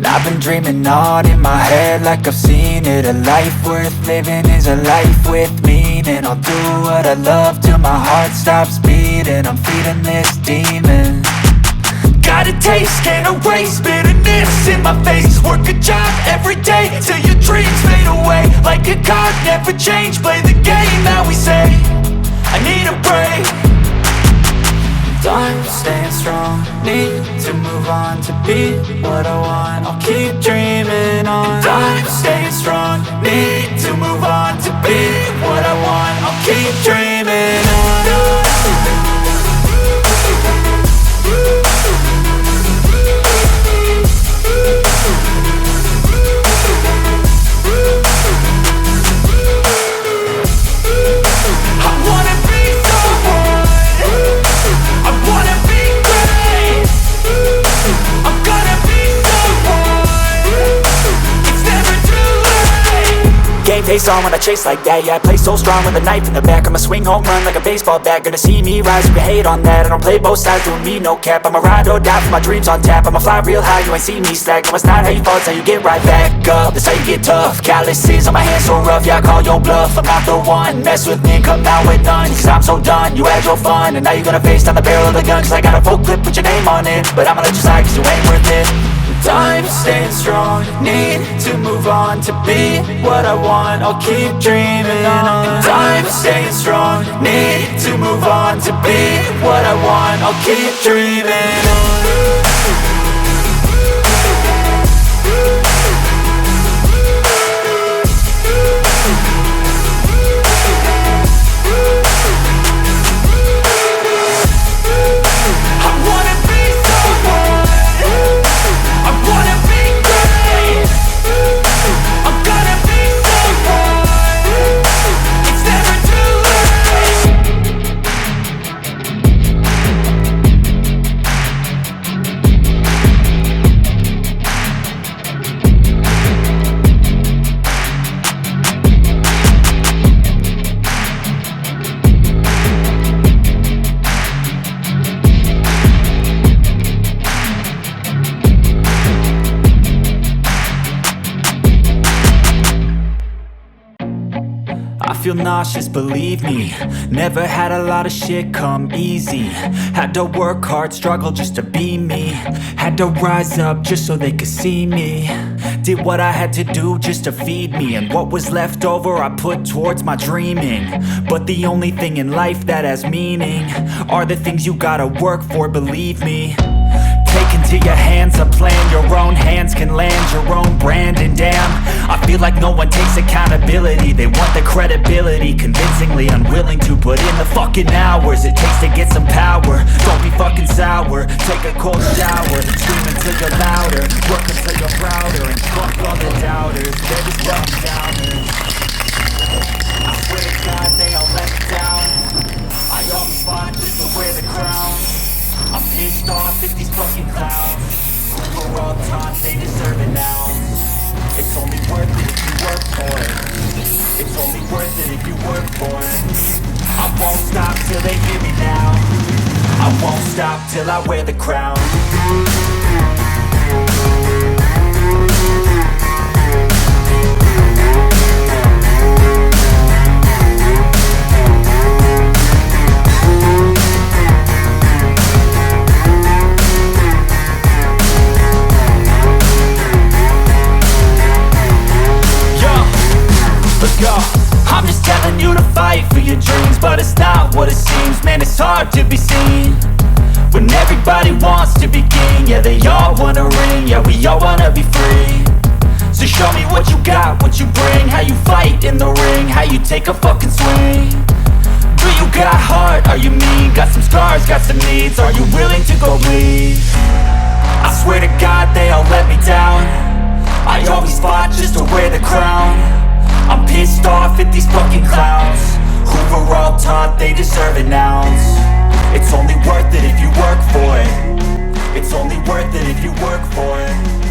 I've been dreaming on in my head like I've seen it. A life worth living is a life with meaning. I'll do what I love till my heart stops beating. I'm feeding this demon. Got a taste, can't erase bitterness in my face. Work a job every day till your dreams fade away. Like a card, never change, play the game that we say. I need a break. I'm staying strong, need to move on to be what I want. I'll keep dreaming on. I'm staying strong, need to move on to be what I want. I'll keep dreaming on. Game face on when I chase like that. Yeah, I play so strong with a knife in the back. I'ma swing home run like a baseball bat. Gonna see me rise, you can hate on that. I don't play both sides, doing me no cap. I'ma ride or die for my dreams on tap. I'ma fly real high, you ain't see me slack. No, it's not how you fall, it's how you get right back up. That's how you get tough. Calluses on my hands so rough, yeah, I call your bluff. I'm not the one, mess with me and come out with none. Cause I'm so done, you had your fun. And now you're gonna face down the barrel of the gun. Cause I got a full clip, put your name on it. But I'ma let you slide cause you ain't worth it. I'm staying strong, need to move on to be what I want. I'll keep dreaming on. I'm staying strong, need to move on to be what I want. I'll keep dreaming on. I feel nauseous, believe me. Never had a lot of shit come easy. Had to work hard, struggle just to be me. Had to rise up just so they could see me. Did what I had to do just to feed me. And what was left over I put towards my dreaming. But the only thing in life that has meaning are the things you gotta work for, believe me. Take into your hands a plan, your own hands can land your own brand. And damn, I feel like no one takes accountability. They want the credibility, convincingly unwilling to put in the fucking hours it takes to get some power. Don't be fucking sour, take a cold shower. Scream until you're louder, work until you're prouder. And fuck all the doubters, they're just fucking downers. I swear to God they all let me down. I always fought just to wear the crown. I'm pissed off at these fucking clowns. For all time they deserve it now. It's only worth it if you work for it. It's only worth it if you work for it. I won't stop till they hear me now. I won't stop till I wear the crown. your dreams, but it's not what it seems. Man, it's hard to be seen when everybody wants to be king. Yeah, they all wanna ring, yeah, we all wanna be free. So show me what you got, what you bring, how you fight in the ring, how you take a fucking swing. Do you got heart, are you mean? Got some scars, got some needs, are you willing to go bleed? I swear to God they all let me down. I always fought just to wear the crown. I'm pissed off at these fucking clowns who were all taught they deserve an ounce. It's only worth it if you work for it. It's only worth it if you work for it.